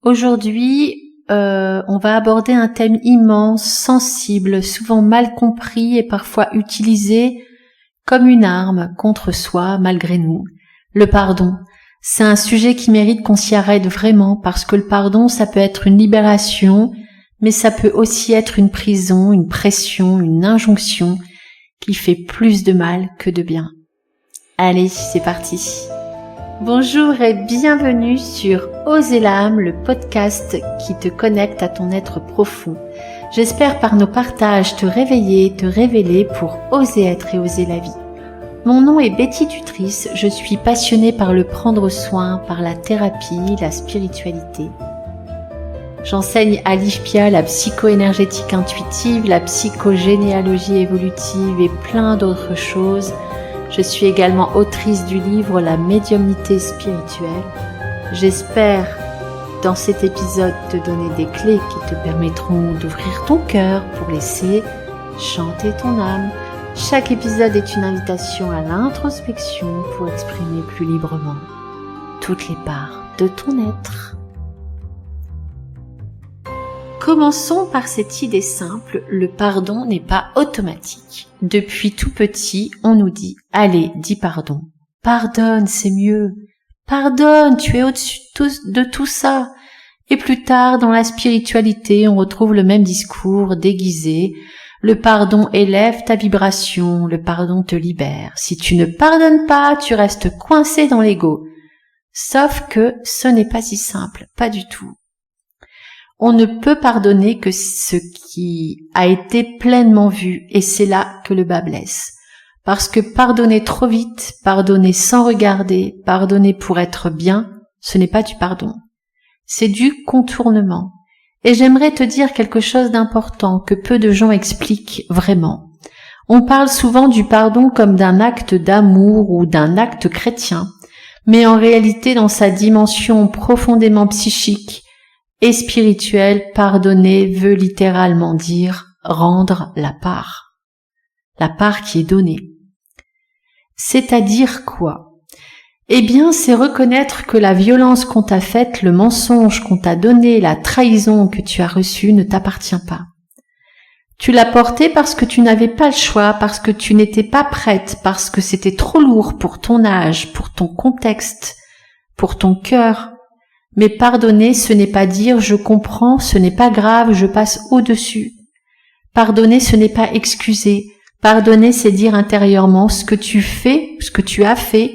Aujourd'hui, on va aborder un thème immense, sensible, souvent mal compris et parfois utilisé comme une arme contre soi malgré nous. Le pardon. C'est un sujet qui mérite qu'on s'y arrête vraiment parce que le pardon, ça peut être une libération, mais ça peut aussi être une prison, une pression, une injonction qui fait plus de mal que de bien. Allez, c'est parti. Bonjour et bienvenue sur Oser l'âme, le podcast qui te connecte à ton être profond. J'espère par nos partages te réveiller, te révéler pour oser être et oser la vie. Mon nom est Betty Tutrice, je suis passionnée par le prendre soin, par la thérapie, la spiritualité. J'enseigne à l'IFPIA la psycho-énergétique intuitive, la psychogénéalogie évolutive et plein d'autres choses. Je suis également autrice du livre La médiumnité spirituelle. J'espère dans cet épisode te donner des clés qui te permettront d'ouvrir ton cœur pour laisser chanter ton âme. Chaque épisode est une invitation à l'introspection pour exprimer plus librement toutes les parts de ton être. Commençons par cette idée simple, le pardon n'est pas automatique. Depuis tout petit, on nous dit « Allez, dis pardon. Pardonne, c'est mieux. Pardonne, tu es au-dessus de tout ça. » Et plus tard, dans la spiritualité, on retrouve le même discours déguisé. Le pardon élève ta vibration, le pardon te libère. Si tu ne pardonnes pas, tu restes coincé dans l'ego. Sauf que ce n'est pas si simple, pas du tout. On ne peut pardonner que ce qui a été pleinement vu, et c'est là que le bât blesse. Parce que pardonner trop vite, pardonner sans regarder, pardonner pour être bien, ce n'est pas du pardon. C'est du contournement. Et j'aimerais te dire quelque chose d'important que peu de gens expliquent vraiment. On parle souvent du pardon comme d'un acte d'amour ou d'un acte chrétien, mais en réalité dans sa dimension profondément psychique et spirituelle, pardonner veut littéralement dire rendre la part qui est donnée. C'est-à-dire quoi ? Eh bien, c'est reconnaître que la violence qu'on t'a faite, le mensonge qu'on t'a donné, la trahison que tu as reçue ne t'appartient pas. Tu l'as porté parce que tu n'avais pas le choix, parce que tu n'étais pas prête, parce que c'était trop lourd pour ton âge, pour ton contexte, pour ton cœur. Mais pardonner, ce n'est pas dire « je comprends, ce n'est pas grave, je passe au-dessus ». Pardonner, ce n'est pas excuser. Pardonner, c'est dire intérieurement ce que tu fais, ce que tu as fait,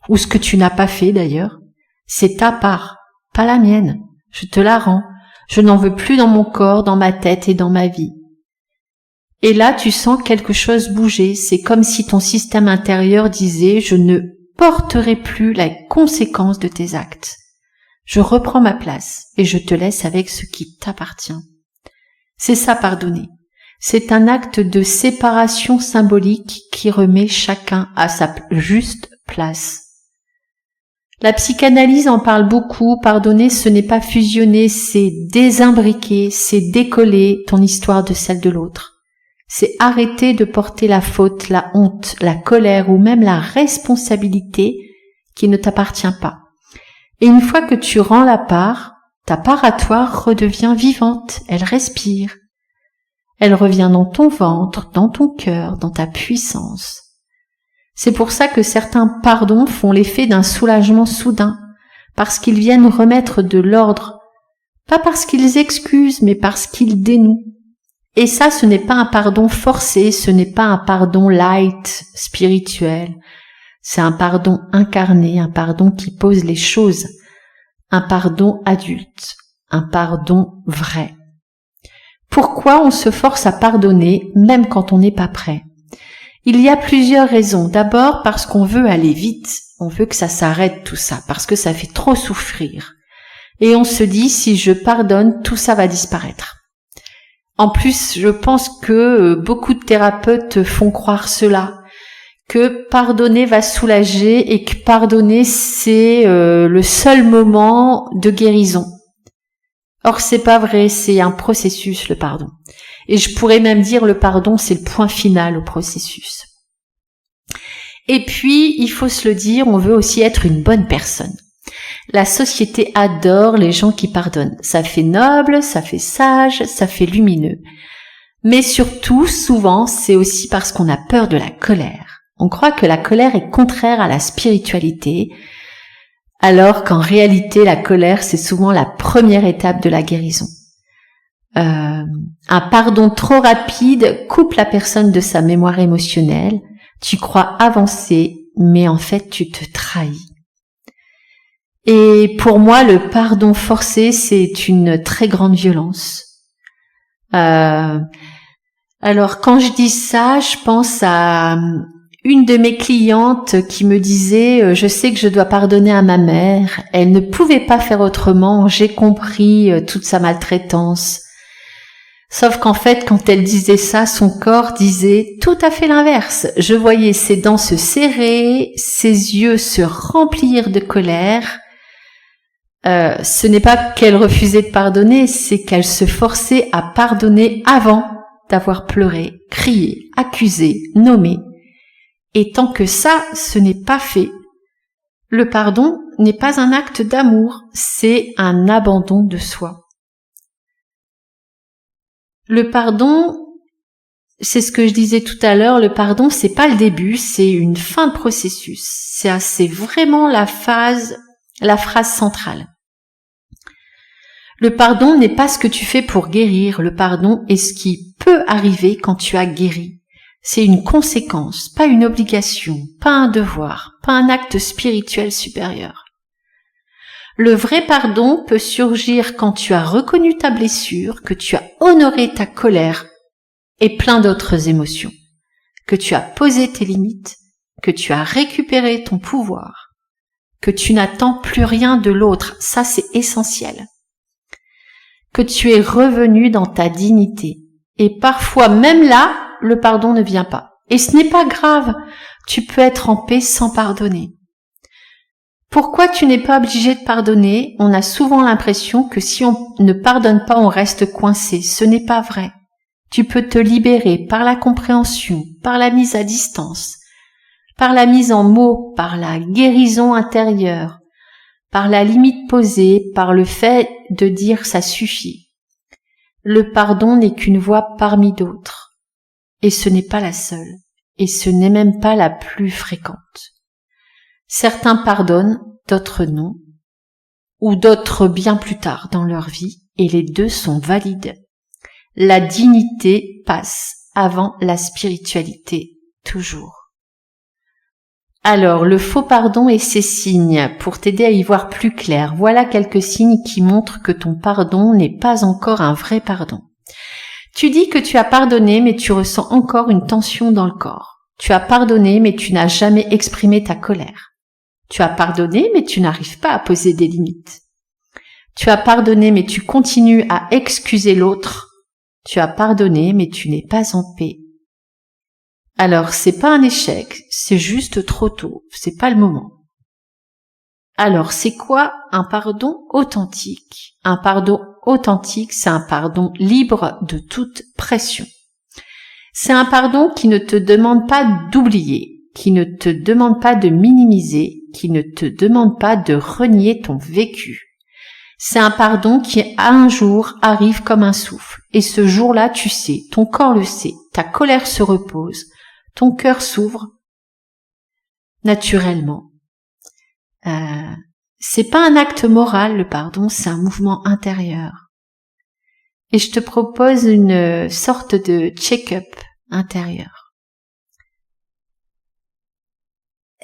ou ce que tu n'as pas fait d'ailleurs. C'est ta part, pas la mienne. Je te la rends. Je n'en veux plus dans mon corps, dans ma tête et dans ma vie. Et là, tu sens quelque chose bouger. C'est comme si ton système intérieur disait « je ne porterai plus la conséquence de tes actes. Je reprends ma place et je te laisse avec ce qui t'appartient. » C'est ça pardonner. C'est un acte de séparation symbolique qui remet chacun à sa juste place. La psychanalyse en parle beaucoup. Pardonner, ce n'est pas fusionner, c'est désimbriquer, c'est décoller ton histoire de celle de l'autre. C'est arrêter de porter la faute, la honte, la colère ou même la responsabilité qui ne t'appartient pas. Et une fois que tu rends la part, ta part à toi redevient vivante, elle respire. Elle revient dans ton ventre, dans ton cœur, dans ta puissance. C'est pour ça que certains pardons font l'effet d'un soulagement soudain, parce qu'ils viennent remettre de l'ordre, pas parce qu'ils excusent, mais parce qu'ils dénouent. Et ça, ce n'est pas un pardon forcé, ce n'est pas un pardon light, spirituel. C'est un pardon incarné, un pardon qui pose les choses, un pardon adulte, un pardon vrai. Pourquoi on se force à pardonner même quand on n'est pas prêt ? Il y a plusieurs raisons. D'abord parce qu'on veut aller vite, on veut que ça s'arrête tout ça, parce que ça fait trop souffrir. Et on se dit si je pardonne, tout ça va disparaître. En plus, je pense que beaucoup de thérapeutes font croire cela. Que pardonner va soulager et que pardonner c'est le seul moment de guérison. Or c'est pas vrai, c'est un processus le pardon. Et je pourrais même dire le pardon c'est le point final au processus. Et puis il faut se le dire, on veut aussi être une bonne personne. La société adore les gens qui pardonnent. Ça fait noble, ça fait sage, ça fait lumineux. Mais surtout, souvent, c'est aussi parce qu'on a peur de la colère. On croit que la colère est contraire à la spiritualité, alors qu'en réalité, la colère, c'est souvent la première étape de la guérison. Un pardon trop rapide coupe la personne de sa mémoire émotionnelle. Tu crois avancer, mais en fait, tu te trahis. Et pour moi, le pardon forcé, c'est une très grande violence. Alors, quand je dis ça, je pense à une de mes clientes qui me disait « Je sais que je dois pardonner à ma mère. Elle ne pouvait pas faire autrement. J'ai compris toute sa maltraitance. » Sauf qu'en fait, quand elle disait ça, son corps disait tout à fait l'inverse. Je voyais ses dents se serrer, ses yeux se remplir de colère. Ce n'est pas qu'elle refusait de pardonner, c'est qu'elle se forçait à pardonner avant d'avoir pleuré, crié, accusé, nommé. Et tant que ça, ce n'est pas fait, le pardon n'est pas un acte d'amour, c'est un abandon de soi. Le pardon, c'est ce que je disais tout à l'heure, le pardon, c'est pas le début, c'est une fin de processus. C'est vraiment la phrase centrale. Le pardon n'est pas ce que tu fais pour guérir, le pardon est ce qui peut arriver quand tu as guéri. C'est une conséquence, pas une obligation, pas un devoir, pas un acte spirituel supérieur. Le vrai pardon peut surgir quand tu as reconnu ta blessure, que tu as honoré ta colère et plein d'autres émotions, que tu as posé tes limites, que tu as récupéré ton pouvoir, que tu n'attends plus rien de l'autre, ça c'est essentiel, que tu es revenu dans ta dignité. Et parfois, même là, le pardon ne vient pas. Et ce n'est pas grave, tu peux être en paix sans pardonner. Pourquoi tu n'es pas obligé de pardonner? On a souvent l'impression que si on ne pardonne pas, on reste coincé. Ce n'est pas vrai. Tu peux te libérer par la compréhension, par la mise à distance, par la mise en mots, par la guérison intérieure, par la limite posée, par le fait de dire ça suffit. Le pardon n'est qu'une voie parmi d'autres. Et ce n'est pas la seule. Et ce n'est même pas la plus fréquente. Certains pardonnent, d'autres non, ou d'autres bien plus tard dans leur vie, et les deux sont valides. La dignité passe avant la spiritualité, toujours. Alors, le faux pardon et ses signes, pour t'aider à y voir plus clair, voilà quelques signes qui montrent que ton pardon n'est pas encore un vrai pardon. Tu dis que tu as pardonné, mais tu ressens encore une tension dans le corps. Tu as pardonné, mais tu n'as jamais exprimé ta colère. Tu as pardonné, mais tu n'arrives pas à poser des limites. Tu as pardonné, mais tu continues à excuser l'autre. Tu as pardonné, mais tu n'es pas en paix. Alors, c'est pas un échec, c'est juste trop tôt, c'est pas le moment. Alors, c'est quoi un pardon authentique? Un pardon authentique, c'est un pardon libre de toute pression. C'est un pardon qui ne te demande pas d'oublier, qui ne te demande pas de minimiser, qui ne te demande pas de renier ton vécu. C'est un pardon qui un jour arrive comme un souffle. Et ce jour-là, tu sais, ton corps le sait, ta colère se repose, ton cœur s'ouvre naturellement. C'est pas un acte moral, le pardon, c'est un mouvement intérieur. Et je te propose une sorte de check-up intérieur.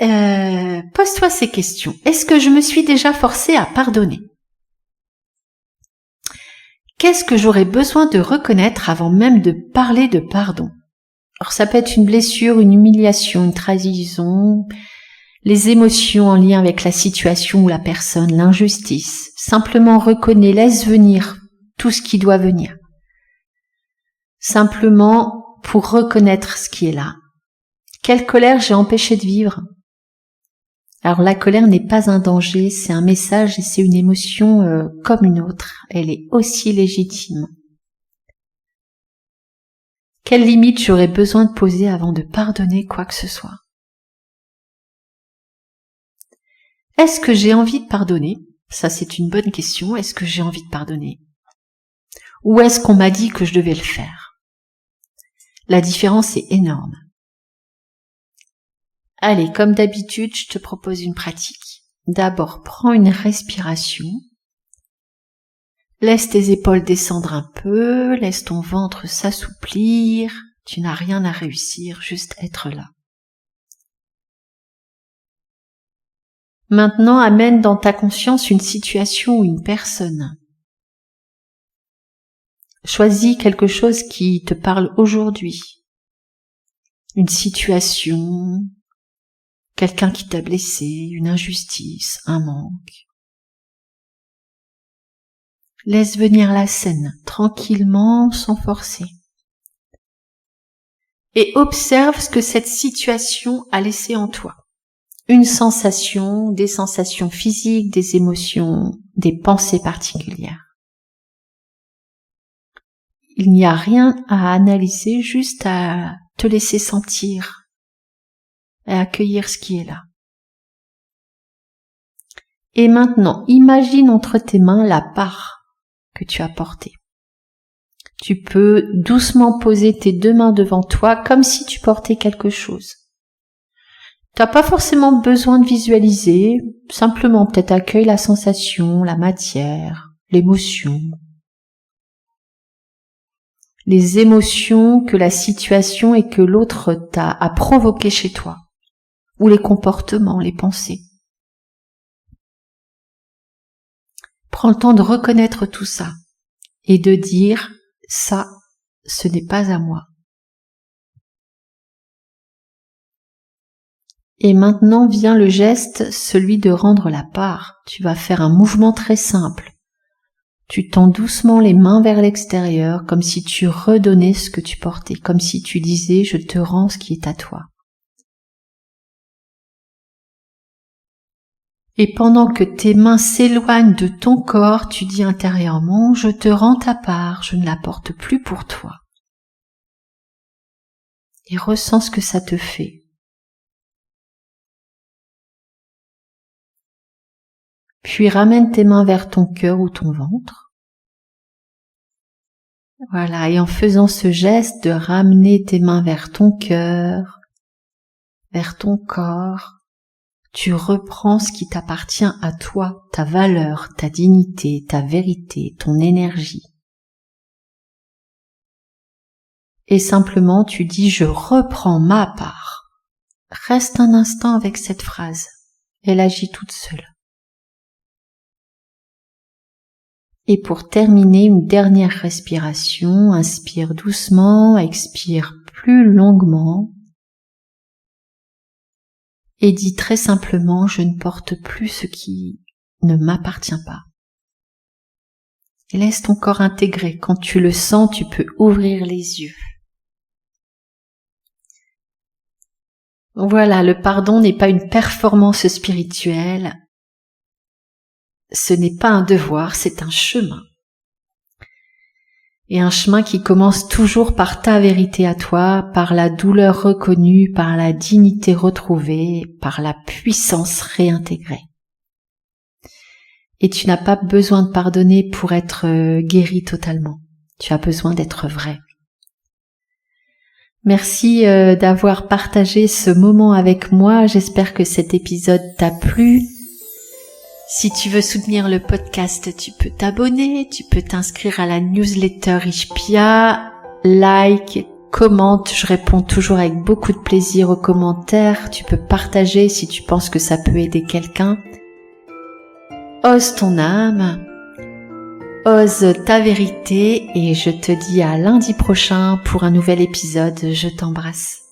Pose-toi ces questions. Est-ce que je me suis déjà forcée à pardonner? Qu'est-ce que j'aurais besoin de reconnaître avant même de parler de pardon? Alors ça peut être une blessure, une humiliation, une trahison, les émotions en lien avec la situation ou la personne, l'injustice. Simplement reconnais, laisse venir tout ce qui doit venir. Simplement pour reconnaître ce qui est là. Quelle colère j'ai empêché de vivre? Alors la colère n'est pas un danger, c'est un message et c'est une émotion comme une autre. Elle est aussi légitime. Quelle limite j'aurais besoin de poser avant de pardonner quoi que ce soit? Est-ce que j'ai envie de pardonner ? Ça, c'est une bonne question. Est-ce que j'ai envie de pardonner ? Ou est-ce qu'on m'a dit que je devais le faire ? La différence est énorme. Allez, comme d'habitude, je te propose une pratique. D'abord, prends une respiration. Laisse tes épaules descendre un peu, laisse ton ventre s'assouplir. Tu n'as rien à réussir, juste être là. Maintenant, amène dans ta conscience une situation ou une personne. Choisis quelque chose qui te parle aujourd'hui. Une situation, quelqu'un qui t'a blessé, une injustice, un manque. Laisse venir la scène, tranquillement, sans forcer. Et observe ce que cette situation a laissé en toi. Une sensation, des sensations physiques, des émotions, des pensées particulières. Il n'y a rien à analyser, juste à te laisser sentir et accueillir ce qui est là. Et maintenant, imagine entre tes mains la part que tu as portée. Tu peux doucement poser tes deux mains devant toi comme si tu portais quelque chose. Tu n'as pas forcément besoin de visualiser, simplement peut-être accueille la sensation, la matière, l'émotion. Les émotions que la situation et que l'autre a provoquées chez toi, ou les comportements, les pensées. Prends le temps de reconnaître tout ça et de dire « ça, ce n'est pas à moi ». Et maintenant vient le geste, celui de rendre la part. Tu vas faire un mouvement très simple. Tu tends doucement les mains vers l'extérieur, comme si tu redonnais ce que tu portais, comme si tu disais « je te rends ce qui est à toi ». Et pendant que tes mains s'éloignent de ton corps, tu dis intérieurement « je te rends ta part, je ne la porte plus pour toi ». Et ressens ce que ça te fait. Puis ramène tes mains vers ton cœur ou ton ventre. Voilà, et en faisant ce geste de ramener tes mains vers ton cœur, vers ton corps, tu reprends ce qui t'appartient à toi, ta valeur, ta dignité, ta vérité, ton énergie. Et simplement tu dis « je reprends ma part ». Reste un instant avec cette phrase, elle agit toute seule. Et pour terminer, une dernière respiration, inspire doucement, expire plus longuement. Et dis très simplement, je ne porte plus ce qui ne m'appartient pas. Et laisse ton corps intégrer. Quand tu le sens, tu peux ouvrir les yeux. Voilà, le pardon n'est pas une performance spirituelle. Ce n'est pas un devoir, c'est un chemin. Et un chemin qui commence toujours par ta vérité à toi, par la douleur reconnue, par la dignité retrouvée, par la puissance réintégrée. Et tu n'as pas besoin de pardonner pour être guéri totalement. Tu as besoin d'être vrai. Merci d'avoir partagé ce moment avec moi. J'espère que cet épisode t'a plu. Si tu veux soutenir le podcast, tu peux t'abonner, tu peux t'inscrire à la newsletter Ishpia, like, commente, je réponds toujours avec beaucoup de plaisir aux commentaires, tu peux partager si tu penses que ça peut aider quelqu'un. Ose ton âme, ose ta vérité et je te dis à lundi prochain pour un nouvel épisode, je t'embrasse.